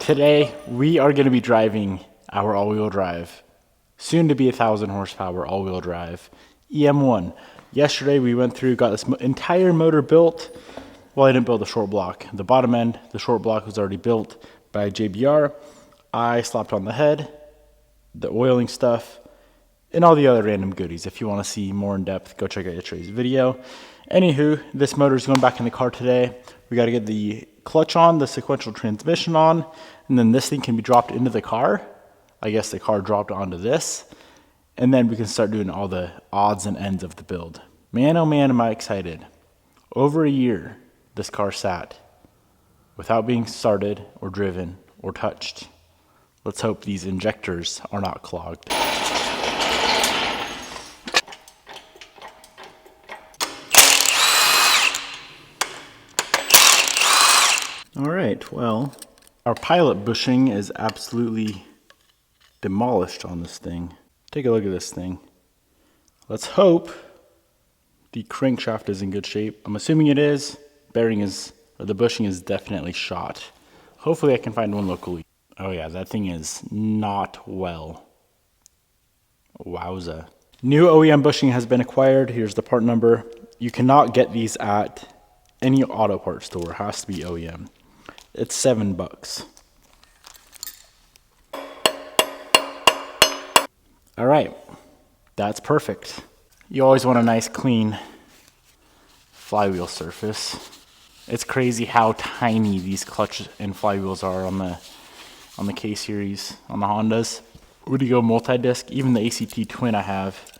Today, we are going to be driving our all-wheel drive, soon to be 1,000 horsepower all-wheel drive, EM1. Yesterday, we went through, got this entire motor built. Well, I didn't build the short block. The bottom end, the short block was already built by JBR. I slapped on the head, the oiling stuff, and all the other random goodies. If you want to see more in depth, go check out yesterday's video. Anywho, this motor is going back in the car today. We got to get the clutch on, the sequential transmission on, and then this thing can be dropped into the car. I guess the car dropped onto this, and then we can start doing all the odds and ends of the build. Man, oh man, am I excited. Over a year, this car sat without being started or driven or touched. Let's hope these injectors are not clogged. All right, well, our pilot bushing is absolutely demolished on this thing. Take a look at this thing. Let's hope the crankshaft is in good shape. I'm assuming it is. The bushing is definitely shot. Hopefully I can find one locally. Oh yeah, that thing is not well. Wowza. New OEM bushing has been acquired. Here's the part number. You cannot get these at any auto parts store. It has to be OEM. It's $7. All right, that's perfect. You always want a nice clean flywheel surface. It's crazy how tiny these clutch and flywheels are on the K series, on the Hondas. When you go multi-disc, even the ACT Twin I have,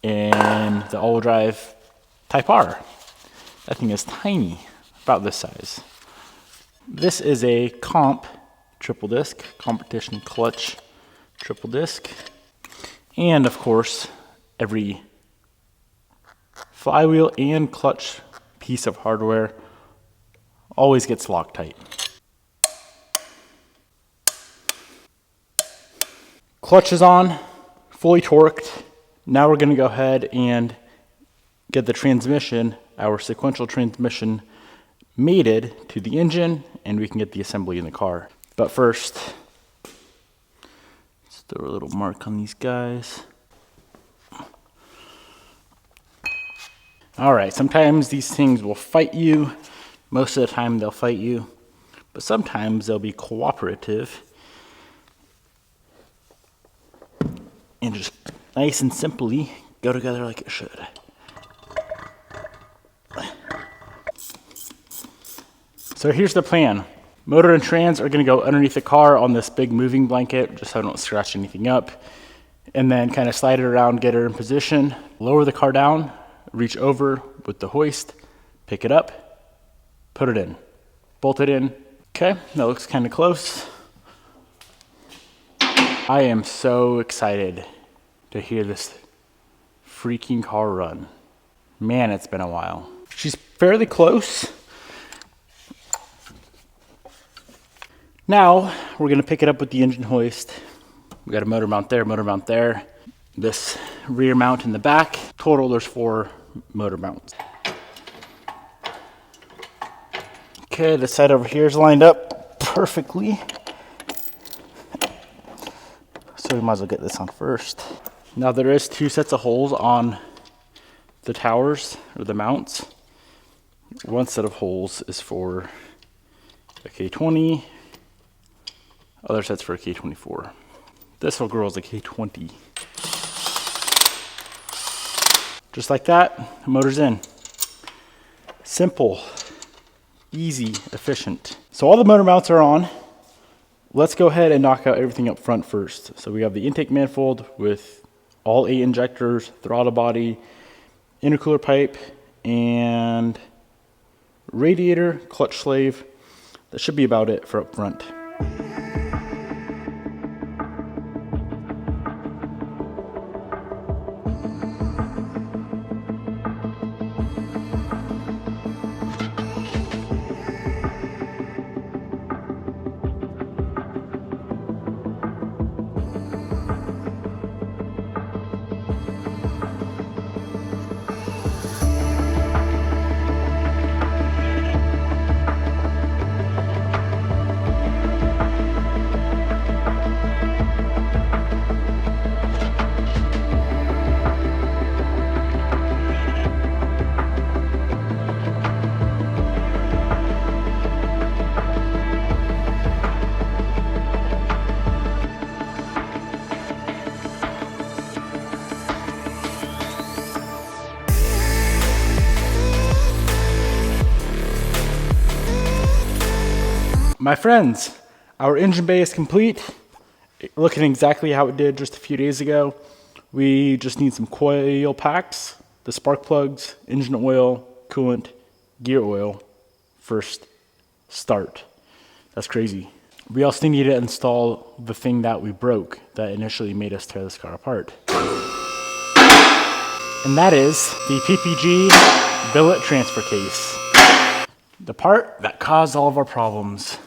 and the all-wheel drive Type R, that thing is tiny, about this size. This is a comp triple disc, competition clutch triple disc. And of course, every flywheel and clutch piece of hardware always gets Loctite. Clutch is on, fully torqued. Now we're gonna go ahead and get the transmission, our sequential transmission, mated to the engine, and we can get the assembly in the car. But first, let's throw a little mark on these guys. All right, sometimes these things will fight you. Most of the time they'll fight you, but sometimes they'll be cooperative and just nice and simply go together like it should. So here's the plan. Motor and trans are gonna go underneath the car on this big moving blanket, just so I don't scratch anything up. And then kind of slide it around, get her in position, lower the car down, reach over with the hoist, pick it up, put it in, bolt it in. Okay, that looks kind of close. I am so excited to hear this freaking car run. Man, it's been a while. She's fairly close. Now, we're gonna pick it up with the engine hoist. We got a motor mount there, this rear mount in the back. Total, there's 4 motor mounts. Okay, the side over here is lined up perfectly. So we might as well get this on first. Now there is 2 sets of holes on the towers, or the mounts. One set of holes is for a K20, other set's for a K24. This little girl is a K20. Just like that, the motor's in. Simple, easy, efficient. So all the motor mounts are on. Let's go ahead and knock out everything up front first. So we have the intake manifold with all 8 injectors, throttle body, intercooler pipe, and radiator, clutch slave. That should be about it for up front. My friends, our engine bay is complete. Looking exactly how it did just a few days ago. We just need some coil packs, the spark plugs, engine oil, coolant, gear oil, first start. That's crazy. We also need to install the thing that we broke that initially made us tear this car apart. And that is the PPG billet transfer case. The part that caused all of our problems.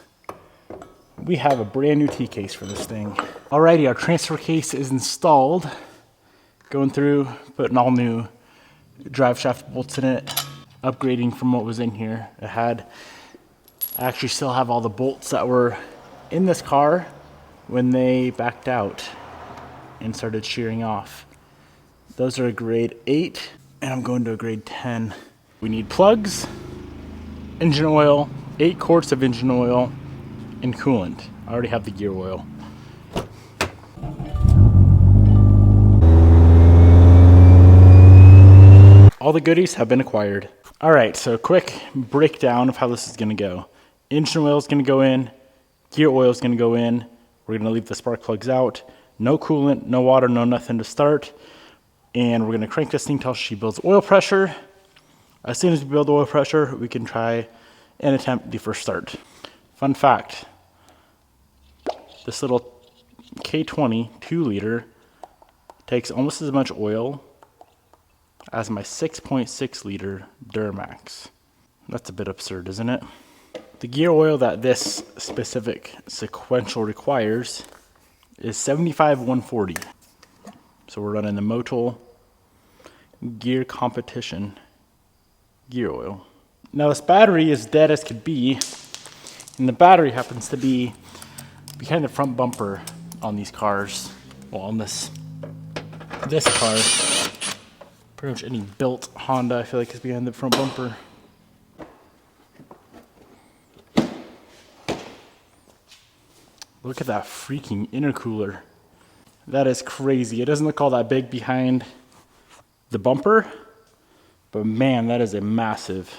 We have a brand new T-case for this thing. Alrighty, our transfer case is installed. Going through, putting all new drive shaft bolts in it, upgrading from what was in here. I actually still have all the bolts that were in this car when they backed out and started shearing off. Those are a grade 8, and I'm going to a grade 10. We need plugs, engine oil, 8 quarts of engine oil, and coolant. I already have the gear oil. All the goodies have been acquired. All right, so quick breakdown of how this is gonna go. Engine oil is gonna go in, gear oil is gonna go in, we're gonna leave the spark plugs out, no coolant, no water, no nothing to start, and we're gonna crank this thing till she builds oil pressure. As soon as we build oil pressure, we can try and attempt the first start. Fun fact, this little K20 2-liter takes almost as much oil as my 6.6 liter Duramax. That's a bit absurd, isn't it? The gear oil that this specific sequential requires is 75-140. So we're running the Motul Gear Competition gear oil. Now this battery is dead as could be, and the battery happens to be behind the front bumper on these cars. Well, on this car. Pretty much any built Honda, I feel like, is behind the front bumper. Look at that freaking intercooler. That is crazy. It doesn't look all that big behind the bumper, but man, that is a massive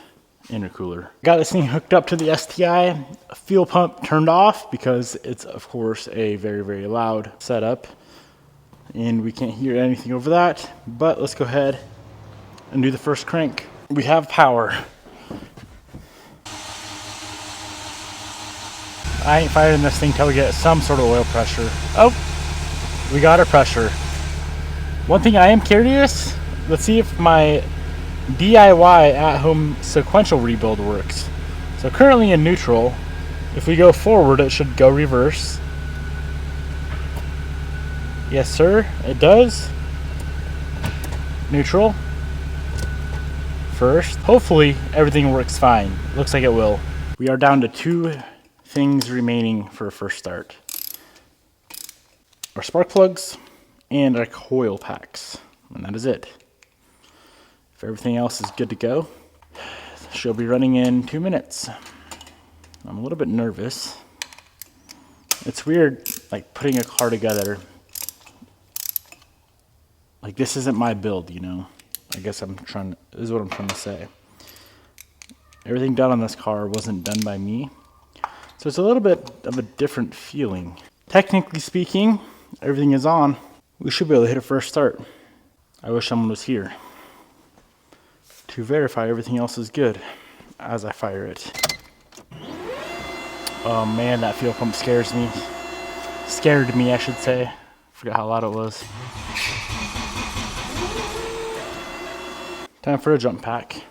intercooler. Got this thing hooked up to the STI, fuel pump turned off because it's of course a very, very loud setup and we can't hear anything over that, but let's go ahead and do the first crank. We have power. I ain't firing this thing till we get some sort of oil pressure. Oh, we got our pressure. One thing I am curious, let's see if my DIY at-home sequential rebuild works. So currently in neutral, if we go forward, it should go reverse. Yes, sir, it does. Neutral. First. Hopefully everything works fine. Looks like it will. We are down to 2 things remaining for a first start. Our spark plugs and our coil packs. And that is it. If everything else is good to go, she'll be running in 2 minutes. I'm a little bit nervous. It's weird, like putting a car together. Like this isn't my build, you know. I guess this is what I'm trying to say. Everything done on this car wasn't done by me. So it's a little bit of a different feeling. Technically speaking, everything is on. We should be able to hit a first start. I wish someone was here to verify everything else is good as I fire it. Oh man, that fuel pump scares me. Scared me, I should say. Forgot how loud it was. Time for a jump pack.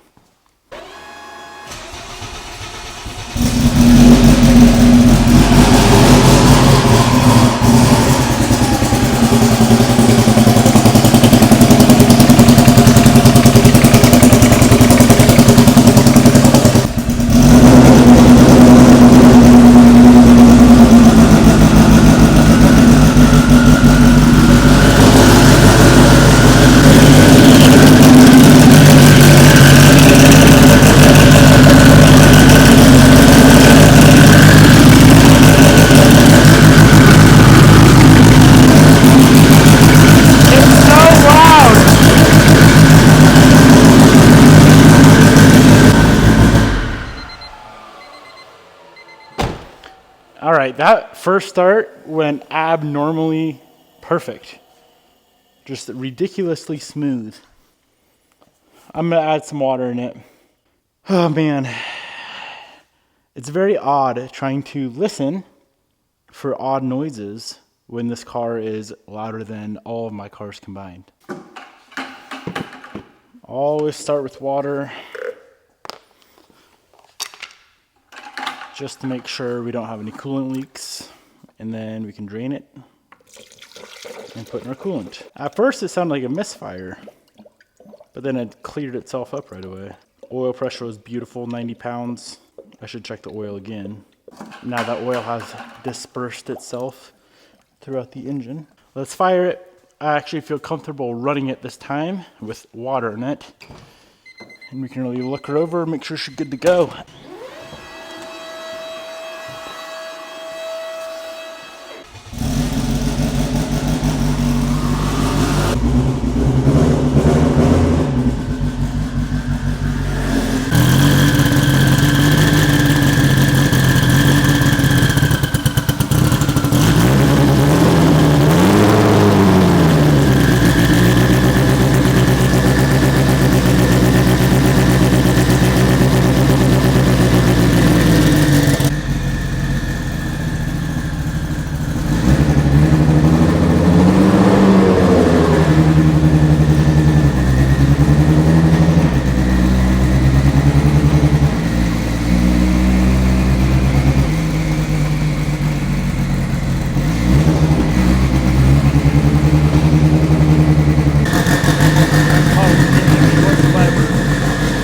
All right, that first start went abnormally perfect. Just ridiculously smooth. I'm gonna add some water in it. Oh man. It's very odd trying to listen for odd noises when this car is louder than all of my cars combined. Always start with water, just to make sure we don't have any coolant leaks, and then we can drain it and put in our coolant. At first it sounded like a misfire, but then it cleared itself up right away. Oil pressure was beautiful, 90 pounds. I should check the oil again. Now that oil has dispersed itself throughout the engine. Let's fire it. I actually feel comfortable running it this time with water in it. And we can really look her over, make sure she's good to go.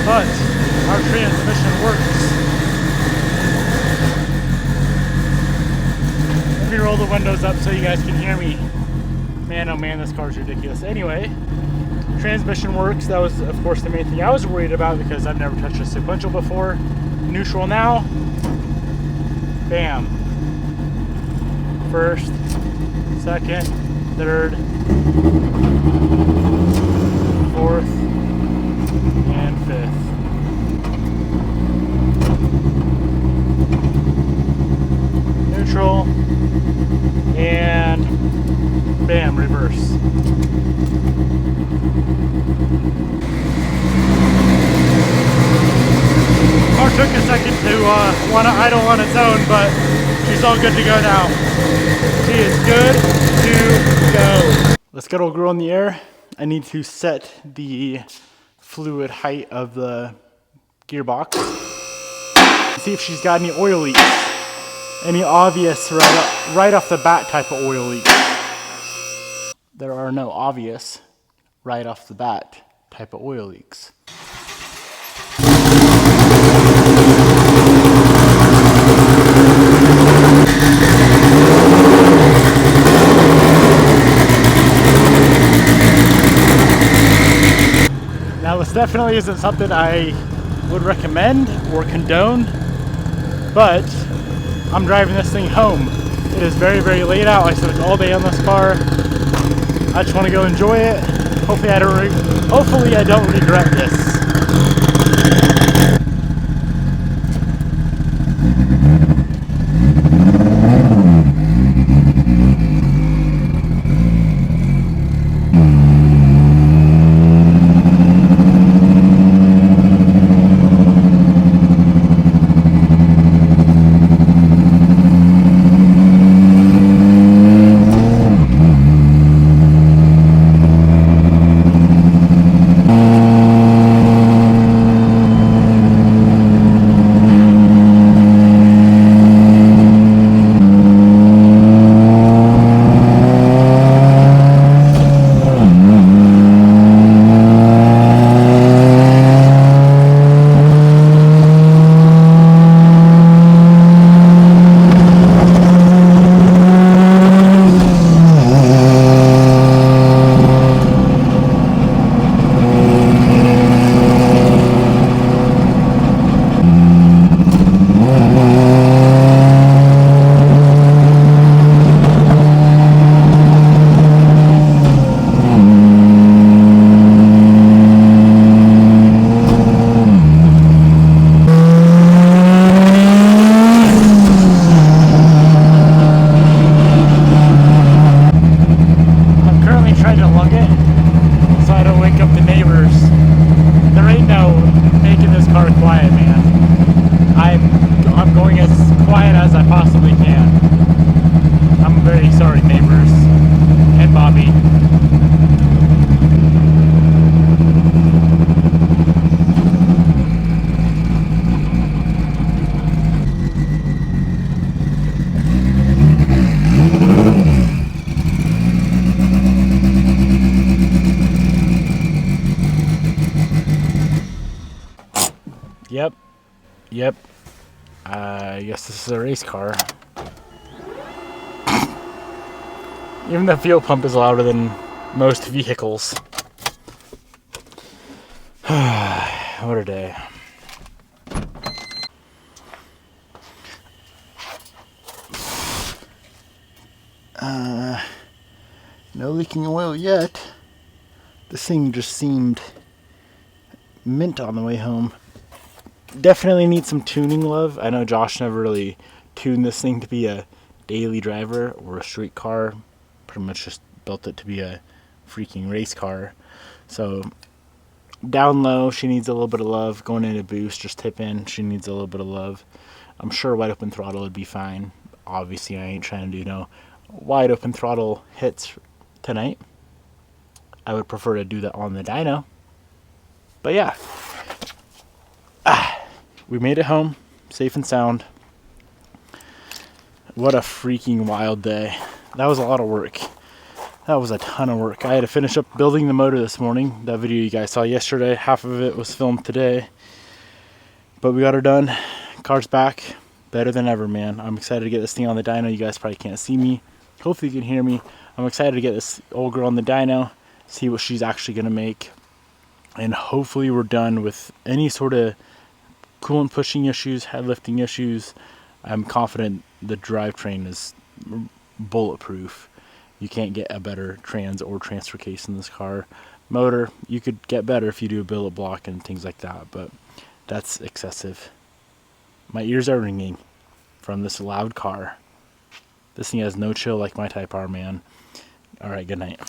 But our transmission works. Let me roll the windows up so you guys can hear me. Man, oh man, this car's ridiculous. Anyway, transmission works. That was, of course, the main thing I was worried about because I've never touched a sequential before. Neutral now. Bam. First, second, third, fourth, and fifth. Neutral, and bam, reverse. Car took a second to want to idle on its own, but she's all good to go now. She is good to go. Let's get old girl in the air. I need to set the fluid height of the gearbox. See if she's got any oil leaks. Any obvious right off the bat type of oil leaks. There are no obvious right off the bat type of oil leaks. Now this definitely isn't something I would recommend or condone, but I'm driving this thing home. It is very, very late out. I spent all day on this car. I just want to go enjoy it. Hopefully I don't regret this. Yep. I guess this is a race car. Even the fuel pump is louder than most vehicles. What a day. No leaking oil yet. This thing just seemed mint on the way home. Definitely needs some tuning love. I know Josh never really tuned this thing to be a daily driver or a street car. Pretty much just built it to be a freaking race car. So down low, she needs a little bit of love. Going into boost, just tip in, she needs a little bit of love. I'm sure wide open throttle would be fine. Obviously, I ain't trying to do no wide open throttle hits tonight. I would prefer to do that on the dyno. But yeah, we made it home, safe and sound. What a freaking wild day. That was a lot of work. That was a ton of work. I had to finish up building the motor this morning. That video you guys saw yesterday, half of it was filmed today. But we got her done. Car's back. Better than ever, man. I'm excited to get this thing on the dyno. You guys probably can't see me. Hopefully you can hear me. I'm excited to get this old girl on the dyno, see what she's actually going to make. And hopefully we're done with any sort of coolant pushing issues, head lifting issues. I'm confident the drivetrain is bulletproof. You can't get a better trans or transfer case in this car. Motor, you could get better if you do a billet block and things like that, but that's excessive. My ears are ringing from this loud car. This thing has no chill like my Type R, man. All right, good night.